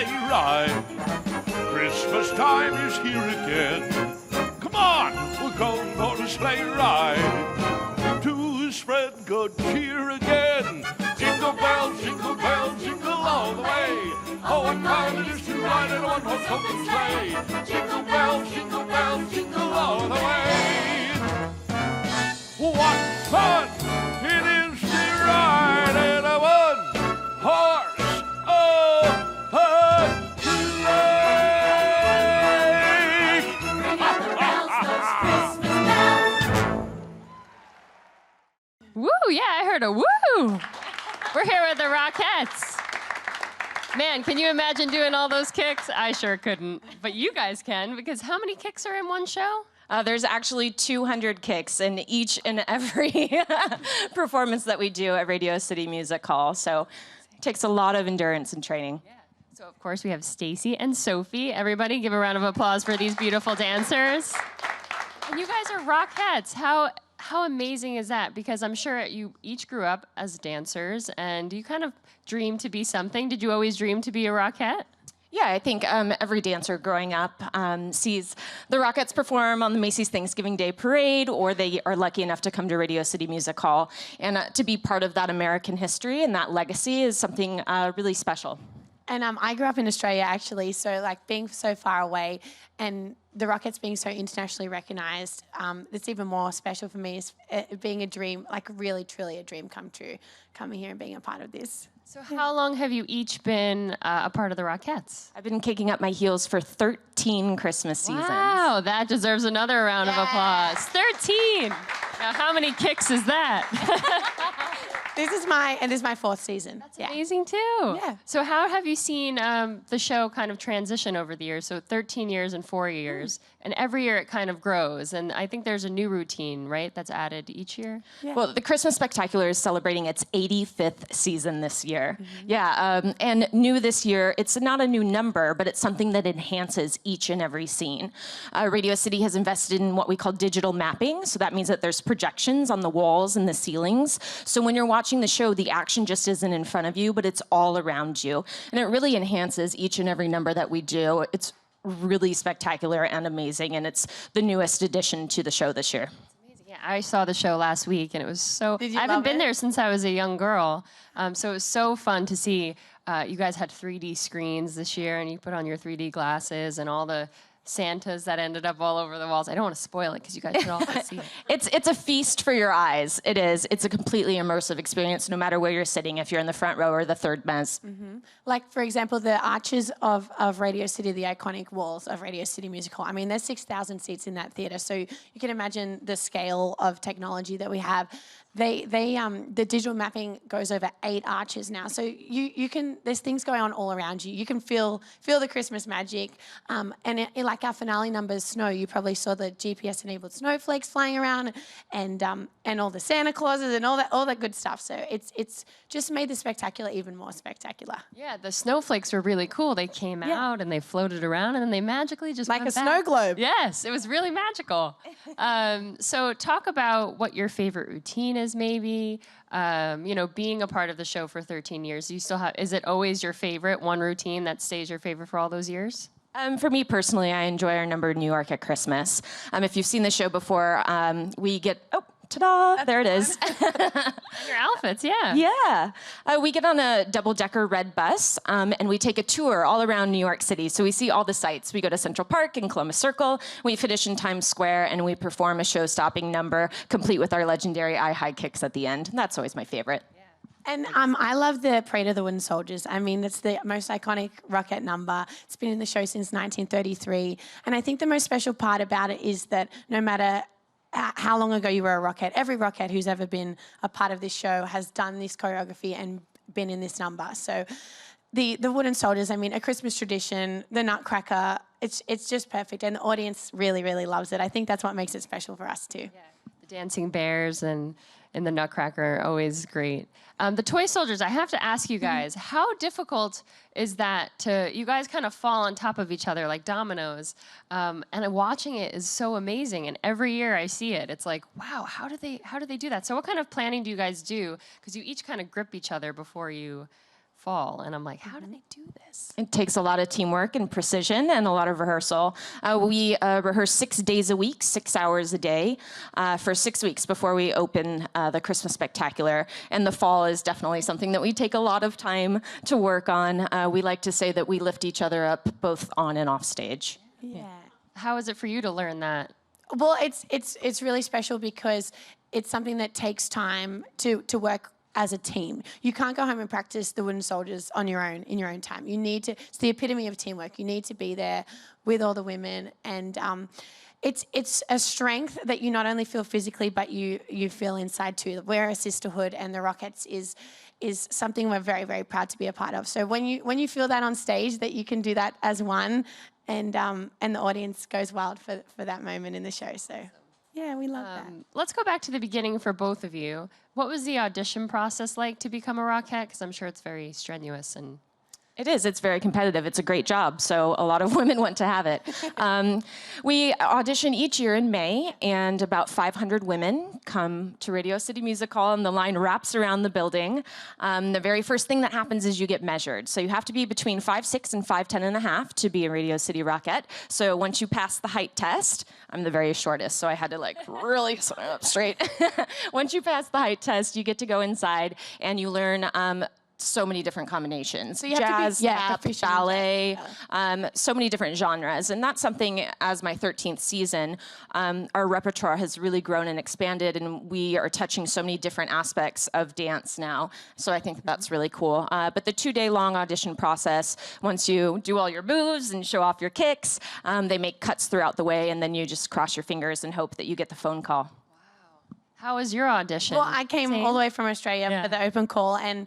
sleigh ride. Christmas time is here again. Come on, we're going for a sleigh ride. To spread good cheer again. Jingle bells, jingle all the way. Oh, what fun it is to ride in a one-horse open sleigh. Jingle bells, jingle all the way. What fun it is to ride in a one-horse open sleigh. Ring out the bells, those Christmas bells. Woo, yeah, I heard a woo. We're here with the Rockettes. Man, can you imagine doing all those kicks? I sure couldn't, but you guys can, because how many kicks are in one show? There's actually 200 kicks in each and every performance that we do at Radio City Music Hall, so it takes a lot of endurance and training. Yeah. So, of course, we have Stacy and Sophie. Everybody give a round of applause for these beautiful dancers. And you guys are Rockettes. How amazing is that? Because I'm sure you each grew up as dancers, and you kind of dreamed to be something. Did you always dream to be a Rockette? Yeah, I think every dancer growing up sees the Rockettes perform on the Macy's Thanksgiving Day Parade, or they are lucky enough to come to Radio City Music Hall. And to be part of that American history and that legacy is something really special. And I grew up in Australia, actually, so like being so far away and the Rockettes being so internationally recognised, it's even more special for me. It's being a dream, like really, truly a dream come true, coming here and being a part of this. So how long have you each been a part of the Rockettes? I've been kicking up my heels for 13 Christmas seasons. Wow, that deserves another round of applause. 13! Now, how many kicks is that? This is my fourth season. That's amazing, too. Yeah. So how have you seen the show kind of transition over the years? So 13 years and 4 years, and every year it kind of grows. And I think there's a new routine, right, that's added each year? Yeah. Well, the Christmas Spectacular is celebrating its 85th season this year. Yeah, and new this year, it's not a new number, but it's something that enhances each and every scene. Radio City has invested in what we call digital mapping, so that means that there's projections on the walls and the ceilings. So when you're watching the show, the action just isn't in front of you, but it's all around you. And it really enhances each and every number that we do. It's really spectacular and amazing, and it's the newest addition to the show this year. Yeah, I saw the show last week, and it was so... Did you I haven't love been it? there since I was a young girl, so it was so fun to see. You guys had 3D screens this year, and you put on your 3D glasses, and all the Santas that ended up all over the walls. I don't want to spoil it, because you guys should all see it. It's a feast for your eyes. It is. It's a completely immersive experience, no matter where you're sitting, if you're in the front row or the third mez. Like, for example, the arches of Radio City, the iconic walls of Radio City Music Hall. I mean, there's 6,000 seats in that theatre, so you can imagine the scale of technology that we have. The digital mapping goes over 8 arches now, so you can, there's things going on all around you. You can feel the Christmas magic, and like our finale numbers, Snow, you probably saw the GPS-enabled snowflakes flying around, and all the Santa Clauses and all that good stuff. So it's just made the spectacular even more spectacular. Yeah, the snowflakes were really cool. They came out, and they floated around, and then they magically just Like went a back. snow globe. Yes, it was really magical. So talk about what your favorite routine is, maybe. You know, being a part of the show for 13 years, do you still have, is it always your favorite, one routine that stays your favorite for all those years? For me personally, I enjoy our number New York at Christmas. If you've seen the show before, we get, ta-da, there it is. And your outfits, yeah. Yeah. We get on a double-decker red bus, and we take a tour all around New York City. So we see all the sights. We go to Central Park and Columbus Circle. We finish in Times Square, and we perform a show-stopping number, complete with our legendary eye-high kicks at the end. And that's always my favorite. And I love the Parade of the Wooden Soldiers. I mean, it's the most iconic Rockette number. It's been in the show since 1933. And I think the most special part about it is that no matter how long ago you were a Rockette, every Rockette who's ever been a part of this show has done this choreography and been in this number. So the Wooden Soldiers, I mean, a Christmas tradition, the Nutcracker, it's just perfect. And the audience really, really loves it. I think that's what makes it special for us too. Yeah. The dancing bears and the Nutcracker are always great. The toy soldiers, I have to ask you guys, how difficult is that to, you guys kind of fall on top of each other like dominoes, and watching it is so amazing, and every year I see it, it's like, wow, how do they do that? So what kind of planning do you guys do? Because you each kind of grip each other before you fall. And I'm like, how do they do this? It takes a lot of teamwork and precision and a lot of rehearsal. We rehearse 6 days a week, 6 hours a day, for 6 weeks before we open the Christmas Spectacular. And the fall is definitely something that we take a lot of time to work on. We like to say that we lift each other up both on and off stage. Yeah. How is it for you to learn that? Well, it's really special because it's something that takes time to work as a team. You can't go home and practice the wooden soldiers on your own, in your own time. You need to, it's the epitome of teamwork. You need to be there with all the women, and it's a strength that you not only feel physically, but you feel inside too. We're a sisterhood, and the Rockettes is something we're very, very proud to be a part of. So when you feel that on stage, that you can do that as one, and the audience goes wild for that moment in the show. So yeah, we love that. Let's go back to the beginning for both of you. What was the audition process like to become a Rockette? Because I'm sure it's very strenuous and... It is. It's very competitive. It's a great job, so a lot of women want to have it. We audition each year in May, and about 500 women come to Radio City Music Hall, and the line wraps around the building. The very first thing that happens is you get measured. So you have to be between 5'6" and 5'10.5" to be a Radio City Rockette. So once you pass the height test, I'm the very shortest, so I had to really sit up straight. Once you pass the height test, you get to go inside, and you learn so many different combinations. So you have jazz, to be, rap, proficient in ballet, jazz. so many different genres. And that's something, as my 13th season, our repertoire has really grown and expanded, and we are touching so many different aspects of dance now. So I think that's really cool. But the 2-day-long audition process, once you do all your moves and show off your kicks, they make cuts throughout the way, and then you just cross your fingers and hope that you get the phone call. How was your audition? Well, I came all the way from Australia for the open call, and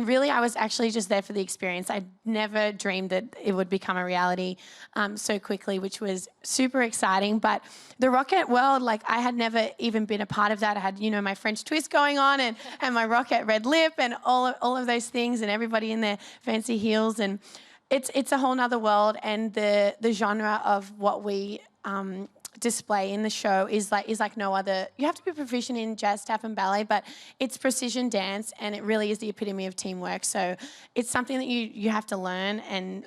really I was actually just there for the experience. I never dreamed that it would become a reality so quickly, which was super exciting. But the Rockette world, I had never even been a part of that. I had, my French twist going on, and my Rockette red lip, and all of those things, and everybody in their fancy heels, and it's a whole nother world. And the genre of what we display in the show is like no other. You have to be proficient in jazz, tap, and ballet, but it's precision dance, and it really is the epitome of teamwork. So it's something that you have to learn, and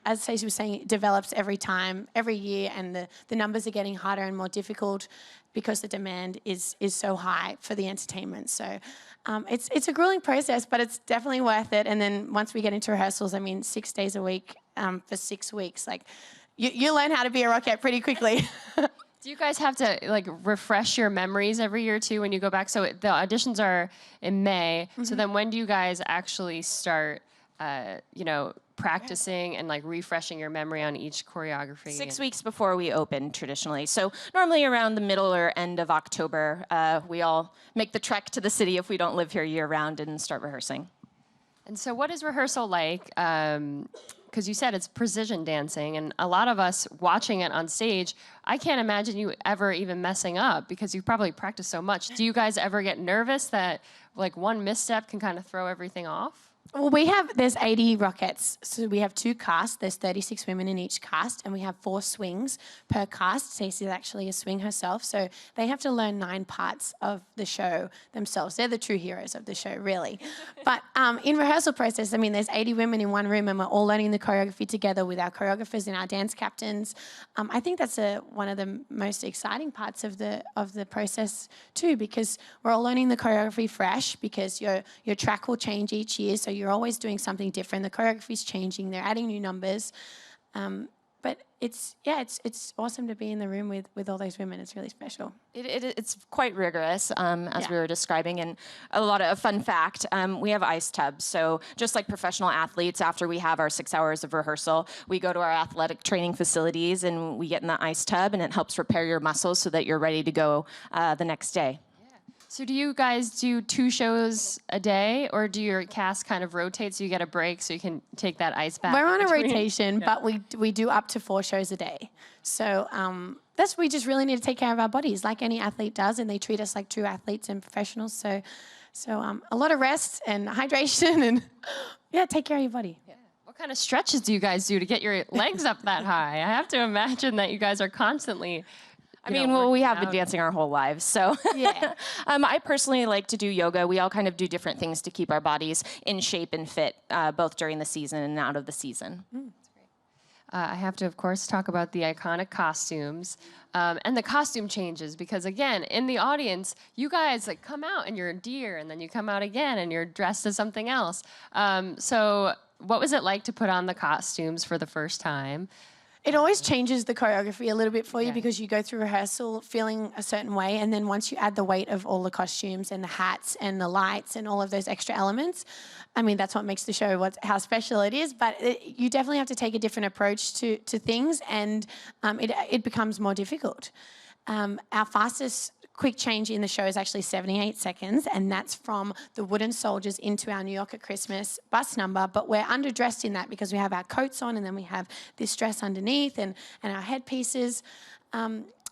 as Stacey was saying, it develops every time, every year, and the numbers are getting harder and more difficult because the demand is so high for the entertainment. So it's a grueling process, but it's definitely worth it. And then once we get into rehearsals, 6 days a week for 6 weeks, you learn how to be a Rockette pretty quickly. Do you guys have to refresh your memories every year too when you go back? So the auditions are in May. So then when do you guys actually start, practicing and refreshing your memory on each choreography? 6 weeks before we open traditionally. So normally around the middle or end of October, we all make the trek to the city if we don't live here year round and start rehearsing. And so what is rehearsal like? Because you said it's precision dancing, and a lot of us watching it on stage, I can't imagine you ever even messing up because you probably practice so much. Do you guys ever get nervous that one misstep can kind of throw everything off? Well, there's 80 Rockettes, so we have 2 casts. There's 36 women in each cast, and we have 4 swings per cast. Stacey's actually a swing herself, so they have to learn 9 parts of the show themselves. They're the true heroes of the show, really. But in rehearsal process, there's 80 women in one room, and we're all learning the choreography together with our choreographers and our dance captains. I think that's one of the most exciting parts of the process too, because we're all learning the choreography fresh, because your track will change each year, so you're always doing something different. The choreography's changing. They're adding new numbers. But it's awesome to be in the room with all those women. It's really special. It's quite rigorous, as we were describing. And a fun fact, we have ice tubs. So just like professional athletes, after we have our 6 hours of rehearsal, we go to our athletic training facilities and we get in the ice tub, and it helps repair your muscles so that you're ready to go the next day. So do you guys do 2 shows a day, or do your cast kind of rotate so you get a break so you can take that ice bath? We're on a rotation, but we do up to 4 shows a day. So we just really need to take care of our bodies like any athlete does, and they treat us like true athletes and professionals. So a lot of rest and hydration, and take care of your body. Yeah. What kind of stretches do you guys do to get your legs up that high? I have to imagine that you guys are constantly I mean, well, we have been dancing our whole lives, so. Yeah. I personally like to do yoga. We all kind of do different things to keep our bodies in shape and fit, both during the season and out of the season. I have to, of course, talk about the iconic costumes and the costume changes because, again, in the audience, you guys like come out and you're a deer, and then you come out again and you're dressed as something else. So what was it like to put on the costumes for the first time? It always changes the choreography a little bit for you Yeah. because you go through rehearsal feeling a certain way, and then once you add the weight of all the costumes and the hats and the lights and all of those extra elements, I mean, that's what makes the show how special it is. But you definitely have to take a different approach to things, and it becomes more difficult. Our fastest quick change in the show is actually 78 seconds, and that's from the Wooden Soldiers into our New York at Christmas bus number, but we're underdressed in that because we have our coats on, and then we have this dress underneath and our headpieces.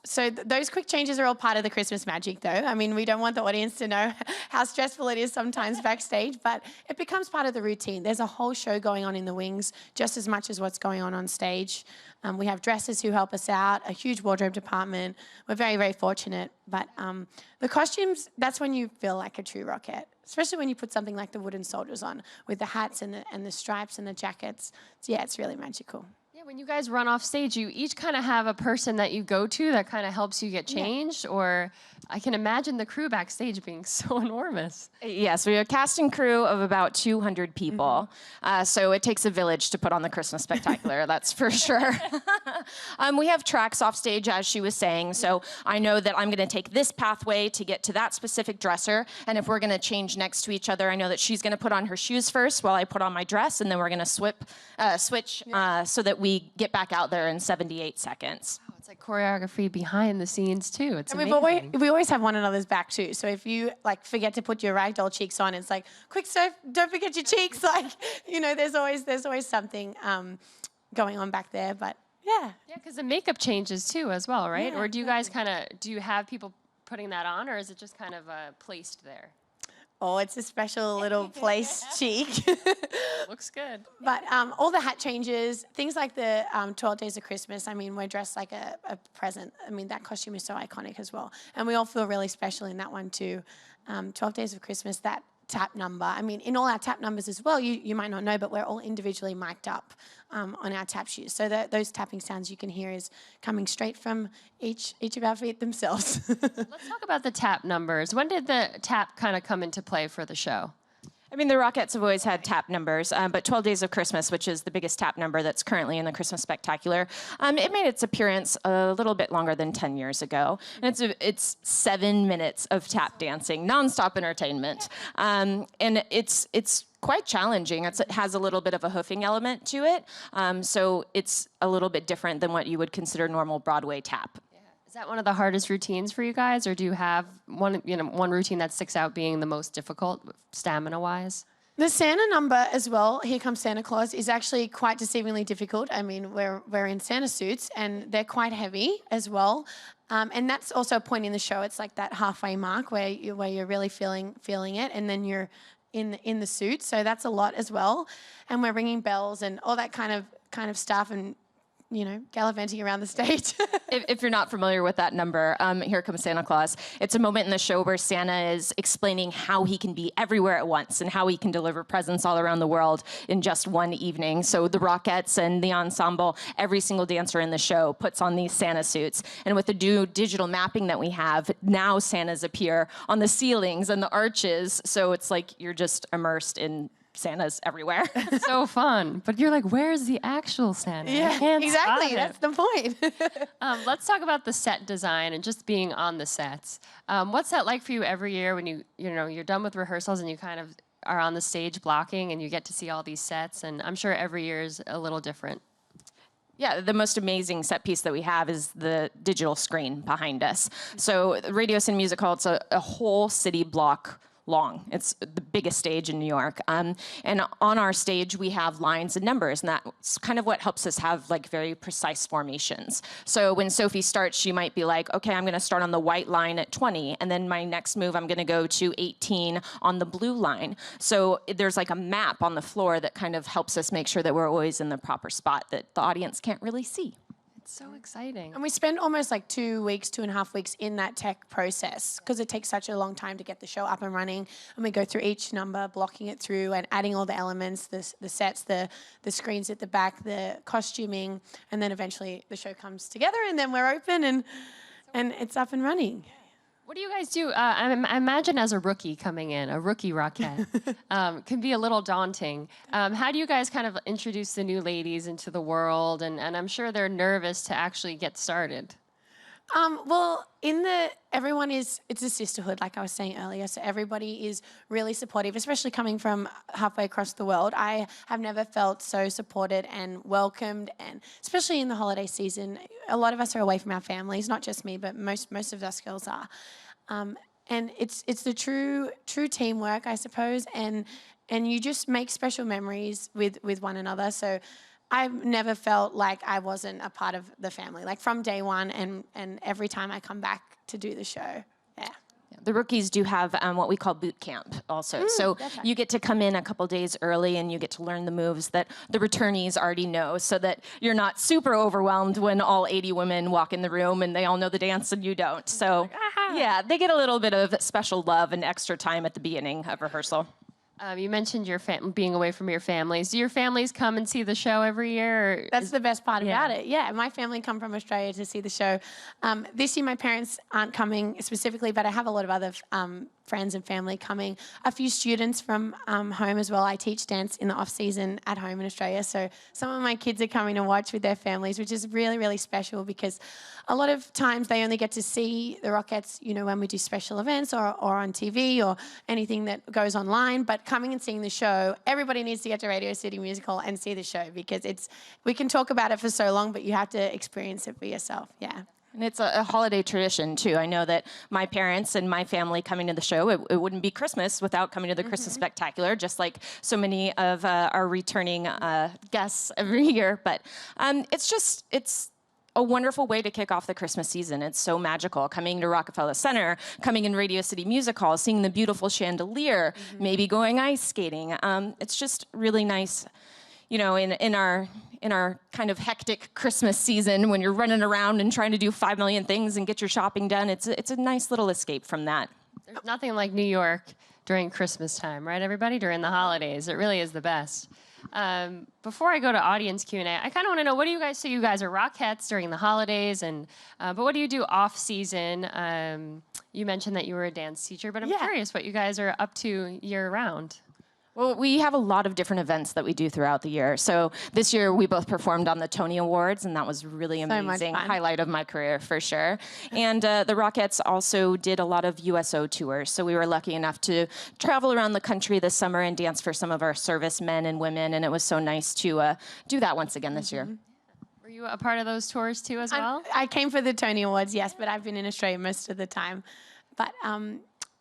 So those quick changes are all part of the Christmas magic, though. I mean, we don't want the audience to know how stressful it is sometimes backstage, but it becomes part of the routine. There's a whole show going on in the wings just as much as what's going on stage. We have dressers who help us out, a huge wardrobe department. We're very, very fortunate. But the costumes, that's when you feel like a true rockette, especially when you put something like the Wooden Soldiers on with the hats and the stripes and the jackets. So, yeah, it's really magical. When you guys run off stage, you each kind of have a person that you go to that kind of helps you get changed, or I can imagine the crew backstage being so enormous. Yes, we have a cast and crew of about 200 people. So it takes a village to put on the Christmas Spectacular, that's for sure. We have tracks off stage, as she was saying, so I know that I'm going to take this pathway to get to that specific dresser, and if we're going to change next to each other, I know that she's going to put on her shoes first while I put on my dress, and then we're going to switch so that we get back out there in 78 seconds. Oh, it's like choreography behind the scenes too. It's And amazing. we always have one another's back too. So if you like forget to put your ragdoll cheeks on, it's like, quick, Soph, don't forget your cheeks. Like, you know, there's always something going on back there. But yeah. Yeah, because the makeup changes too as well, right? Yeah, Or do you guys do you have people putting that on, or is it just kind of placed there? Oh, it's a special little place cheek. Looks good. But all the hat changes, things like the 12 Days of Christmas, I mean, we're dressed like a present. I mean, that costume is so iconic as well. And we all feel really special in that one too. 12 Days of Christmas, that tap number. I mean, in all our tap numbers as well, you might not know, but we're all individually mic'd up on our tap shoes. So those tapping sounds you can hear is coming straight from each of our feet themselves. Let's talk about the tap numbers. When did the tap kind of come into play for the show? I mean, the Rockettes have always had tap numbers, but 12 Days of Christmas, which is the biggest tap number that's currently in the Christmas Spectacular, it made its appearance a little bit longer than 10 years ago. And it's 7 minutes of tap dancing, nonstop entertainment. And it's quite challenging. It has a little bit of a hoofing element to it. So it's a little bit different than what you would consider normal Broadway tap. Is that one of the hardest routines for you guys, or do you have one routine that sticks out being the most difficult, stamina-wise? The Santa number as well, Here Comes Santa Claus, is actually quite deceivingly difficult. I mean, we're in Santa suits, and they're quite heavy as well. And that's also a point in the show. It's like that halfway mark where you're really feeling it, and then you're in the suit. So that's a lot as well. And we're ringing bells and all that kind of stuff, and gallivanting around the stage. If you're not familiar with that number, Here Comes Santa Claus. It's a moment in the show where Santa is explaining how he can be everywhere at once and how he can deliver presents all around the world in just one evening. So the Rockettes and the ensemble, every single dancer in the show puts on these Santa suits. And with the new digital mapping that we have, now Santas appear on the ceilings and the arches. So it's like you're just immersed in Santas everywhere. So fun. But you're like, where's the actual Santa? I Yeah, can't exactly. spot That's the point. Let's talk about the set design and just being on the sets. What's that like for you every year when you're done with rehearsals and you kind of are on the stage blocking and you get to see all these sets? And I'm sure every year is a little different. Yeah, the most amazing set piece that we have is the digital screen behind us. So Radio City Music Hall, it's a whole city block long. It's the biggest stage in New York. And on our stage, we have lines and numbers, and that's kind of what helps us have like very precise formations. So when Sophie starts, she might be like, okay, I'm gonna start on the white line at 20, and then my next move, I'm gonna go to 18 on the blue line. So there's like a map on the floor that kind of helps us make sure that we're always in the proper spot that the audience can't really see. So exciting. And we spend almost like 2 weeks, 2.5 weeks in that tech process because it takes such a long time to get the show up and running. And we go through each number, blocking it through and adding all the elements, the sets, the screens at the back, the costuming, and then eventually the show comes together and then we're open and it's up and running. What do you guys do? I imagine as a rookie coming in, a rookie Rockette, can be a little daunting. How do you guys kind of introduce the new ladies into the world? And I'm sure they're nervous to actually get started. Well, it's a sisterhood, like I was saying earlier, so everybody is really supportive, especially coming from halfway across the world. I have never felt so supported and welcomed, and especially in the holiday season, a lot of us are away from our families, not just me, but most of us girls are. And it's the true teamwork, I suppose, and you just make special memories with one another. So I've never felt like I wasn't a part of the family, like from day one and every time I come back to do the show. Yeah. The rookies do have what we call boot camp also. So right. you get to come in a couple days early and you get to learn the moves that the returnees already know so that you're not super overwhelmed when all 80 women walk in the room and they all know the dance and you don't. So yeah, they get a little bit of special love and extra time at the beginning of rehearsal. You mentioned your being away from your families. Do your families come and see the show every year? That's the best part about it. Yeah, my family come from Australia to see the show. This year my parents aren't coming specifically, but I have a lot of other friends and family coming. A few students from home as well. I teach dance in the off-season at home in Australia, so some of my kids are coming to watch with their families, which is really, really special because a lot of times they only get to see the Rockettes, when we do special events or on TV or anything that goes online, but coming and seeing the show, everybody needs to get to Radio City Musical and see the show because we can talk about it for so long, but you have to experience it for yourself, yeah. And it's a holiday tradition, too. I know that my parents and my family coming to the show, it wouldn't be Christmas without coming to the Christmas Spectacular, just like so many of our returning guests every year. But it's a wonderful way to kick off the Christmas season. It's so magical. Coming to Rockefeller Center, coming in Radio City Music Hall, seeing the beautiful chandelier, maybe going ice skating. It's just really nice, in our kind of hectic Christmas season when you're running around and trying to do 5 million things and get your shopping done. It's a nice little escape from that. There's nothing like New York during Christmas time, right, everybody? During the holidays. It really is the best. Before I go to audience Q&A, I kind of want to know, what do you guys do? You guys are Rockettes during the holidays, but what do you do off-season? You mentioned that you were a dance teacher, but I'm curious what you guys are up to year-round. Well, we have a lot of different events that we do throughout the year. So this year we both performed on the Tony Awards, and that was really amazing. Highlight of my career for sure. And the Rockettes also did a lot of USO tours. So we were lucky enough to travel around the country this summer and dance for some of our service men and women, and it was so nice to do that once again this year. Were you a part of those tours too as well? I came for the Tony Awards, yes, but I've been in Australia most of the time. But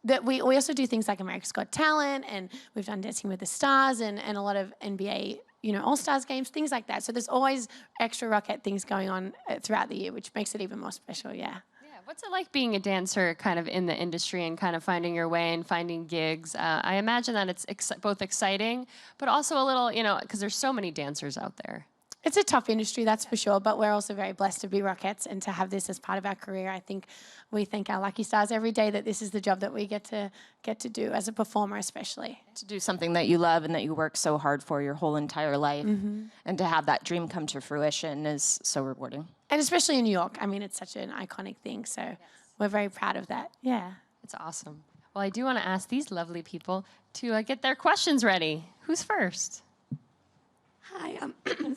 that we also do things like America's Got Talent, and we've done Dancing with the Stars and a lot of NBA, All-Stars games, things like that. So there's always extra Rockette things going on throughout the year, which makes it even more special, yeah. Yeah, what's it like being a dancer kind of in the industry and kind of finding your way and finding gigs? I imagine that it's both exciting, but also a little, because there's so many dancers out there. It's a tough industry, that's for sure, but we're also very blessed to be Rockettes and to have this as part of our career. I think we thank our lucky stars every day that this is the job that we get to do as a performer, especially. To do something that you love and that you work so hard for your whole entire life, and to have that dream come to fruition is so rewarding. And especially in New York. I mean, it's such an iconic thing, so we're very proud of that. Yeah. It's awesome. Well, I do want to ask these lovely people to get their questions ready. Who's first? Hi,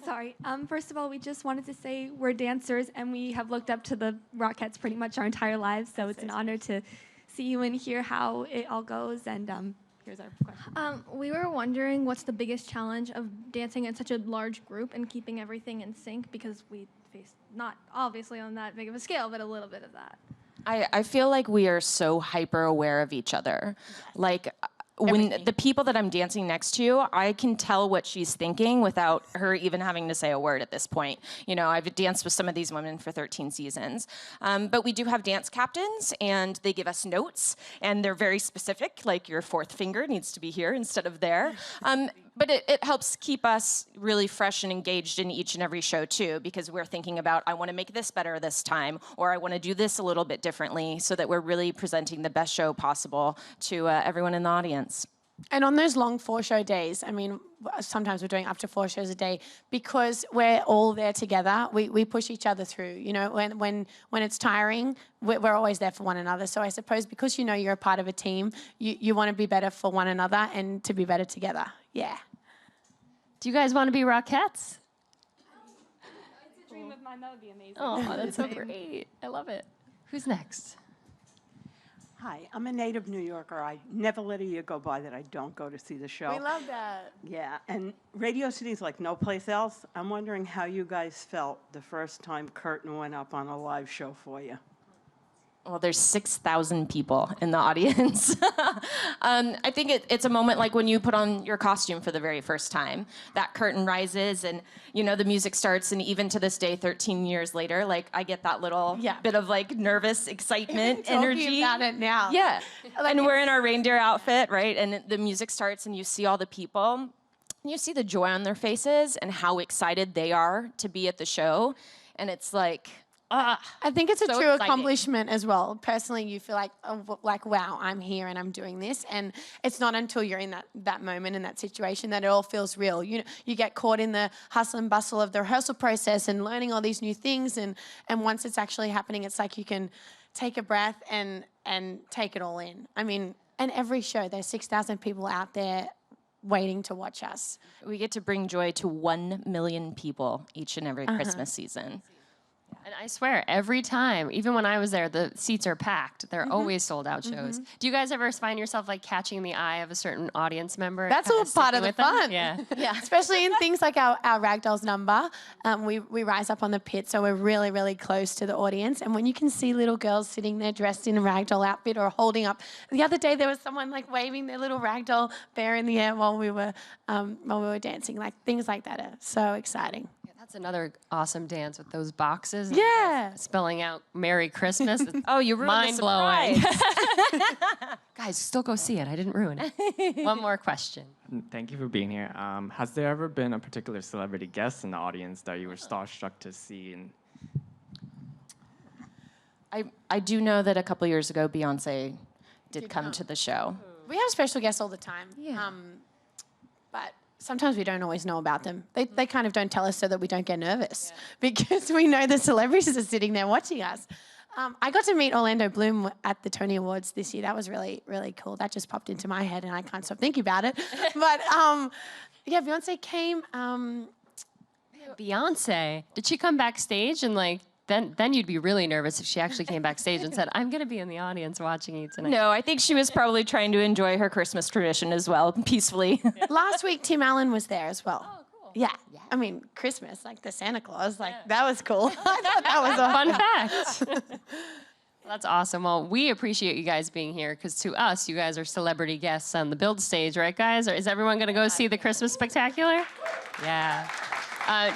sorry. First of all, we just wanted to say we're dancers and we have looked up to the Rockettes pretty much our entire lives, so it's an honor to see you and hear how it all goes, and here's our question. We were wondering what's the biggest challenge of dancing in such a large group and keeping everything in sync, because we face, not obviously on that big of a scale, but a little bit of that. I feel like we are so hyper aware of each other. Like, when the people that I'm dancing next to, I can tell what she's thinking without her even having to say a word at this point. I've danced with some of these women for 13 seasons. But we do have dance captains, and they give us notes, and they're very specific, like your fourth finger needs to be here instead of there. But it helps keep us really fresh and engaged in each and every show too, because we're thinking about, I want to make this better this time, or I want to do this a little bit differently, so that we're really presenting the best show possible to everyone in the audience. And on those long 4-show days, I mean, sometimes we're doing up to 4 shows a day, because we're all there together. We push each other through. You know, when it's tiring, we're always there for one another. So I suppose because you know you're a part of a team, you want to be better for one another and to be better together. Yeah. Do you guys want to be Rockettes? It's a dream of mine. That would be amazing. Oh, that's so great. I love it. Who's next? Hi, I'm a native New Yorker. I never let a year go by that I don't go to see the show. We love that. Yeah, and Radio City is like no place else. I'm wondering how you guys felt the first time curtain went up on a live show for you. Well, there's 6,000 people in the audience. I think it's a moment like when you put on your costume for the very first time. That curtain rises and, you know, the music starts, and even to this day, 13 years later, like, I get that little bit of, like, nervous excitement, energy. Talking about it now. Yeah. And we're in our reindeer outfit, right? And the music starts, and you see all the people. And you see the joy on their faces and how excited they are to be at the show. And it's like... I think it's a so true exciting. accomplishment as well. Personally, you feel like, wow, I'm here and I'm doing this. And it's not until you're in that moment, in that situation, that it all feels real. You know, you get caught in the hustle and bustle of the rehearsal process and learning all these new things. And once it's actually happening, it's like you can take a breath and take it all in. I mean, and every show, there's 6,000 people out there waiting to watch us. We get to bring joy to 1 million people each and every Christmas season. And I swear, every time, even when I was there, the seats are packed. They're always sold out shows. Do you guys ever find yourself like catching the eye of a certain audience member? That's kinda all part of sticking the with them? fun. Yeah. Yeah. Especially in things like our Ragdolls number. We rise up on the pit, so we're really, really close to the audience. And when you can see little girls sitting there dressed in a Ragdoll outfit or holding up. The other day there was someone like waving their little Ragdoll bear in the air while we were dancing. Like things like that are so exciting. That's another awesome dance with those boxes. Yeah. Spelling out Merry Christmas. It's Oh, you ruined mind the blowing. surprise. Guys, still go see it. I didn't ruin it. One more question. Thank you for being here. Has there ever been a particular celebrity guest in the audience that you were starstruck to see? And I do know that a couple years ago, Beyonce did come to the show. We have special guests all the time. Yeah. But sometimes we don't always know about them. They kind of don't tell us so that we don't get nervous because we know the celebrities are sitting there watching us. I got to meet Orlando Bloom at the Tony Awards this year. That was really, really cool. That just popped into my head and I can't stop thinking about it. But yeah, Beyonce came. Beyonce, did she come backstage and like, then you'd be really nervous if she actually came backstage and said, I'm going to be in the audience watching you tonight. No, I think she was probably trying to enjoy her Christmas tradition as well, peacefully. Last week, Tim Allen was there as well. Oh, cool. Yeah. I mean, Christmas, like the Santa Claus, like that was cool. I thought that was awesome. Fun fact. That's awesome. Well, we appreciate you guys being here because to us, you guys are celebrity guests on the Build stage, right, guys? Or is everyone going to go see the Christmas Spectacular? Yeah.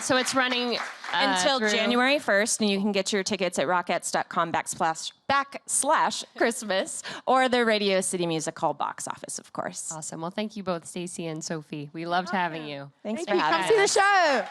So it's running Until through January 1st, and you can get your tickets at rockettes.com/Christmas or the Radio City Music Hall box office, of course. Awesome. Well, thank you both, Stacy and Sophie. We loved having you. Thanks Thank for you. having Come us. see the show.